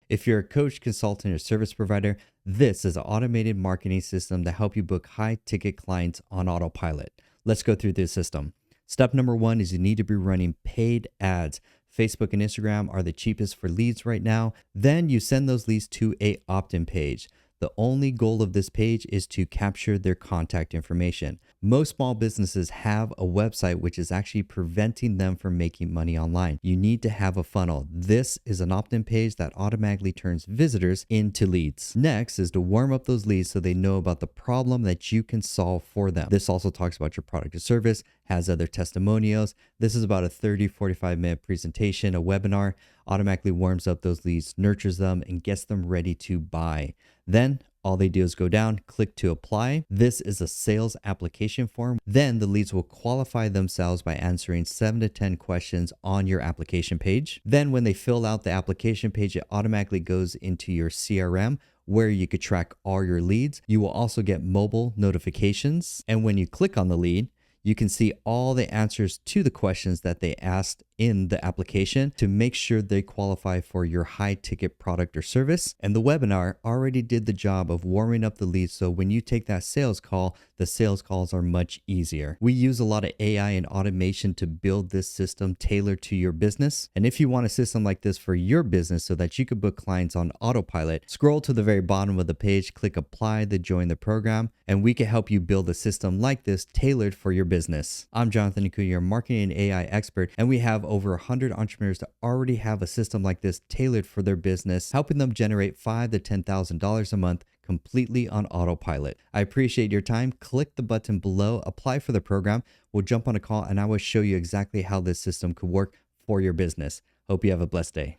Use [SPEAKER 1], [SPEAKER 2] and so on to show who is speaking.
[SPEAKER 1] If you're a coach, consultant, or service provider, this is an automated marketing system to help you book high ticket clients on autopilot. Let's go through this system. Step number one is you need to be running paid ads. Facebook and Instagram are the cheapest for leads right now. Then you send those leads to a opt-in page. The only goal of this page is to capture their contact information. Most small businesses have a website which is actually preventing them from making money online. You need to have a funnel. This is an opt-in page that automatically turns visitors into leads. Next is to warm up those leads so they know about the problem that you can solve for them. This also talks about your product or service, has other testimonials. This is about a 30-45 minute presentation, a webinar, automatically warms up those leads, nurtures them, and gets them ready to buy. Then all they do is go down, click to apply. This is a sales application form. Then the leads will qualify themselves by answering 7 to 10 questions on your application page. Then when they fill out the application page, it automatically goes into your CRM where you could track all your leads. You will also get mobile notifications. And when you click on the lead, you can see all the answers to the questions that they asked in the application to make sure they qualify for your high ticket product or service. And the webinar already did the job of warming up the leads. So when you take that sales call, the sales calls are much easier. We use a lot of AI and automation to build this system tailored to your business. And if you want a system like this for your business so that you could book clients on autopilot, scroll to the very bottom of the page, click apply to join the program, and we can help you build a system like this tailored for your business. I'm Jonathan Ikuda, your marketing and AI expert, and we have over 100 entrepreneurs that already have a system like this tailored for their business, helping them generate $5,000 to $10,000 a month completely on autopilot. I appreciate your time. Click the button below, apply for the program. We'll jump on a call and I will show you exactly how this system could work for your business. Hope you have a blessed day.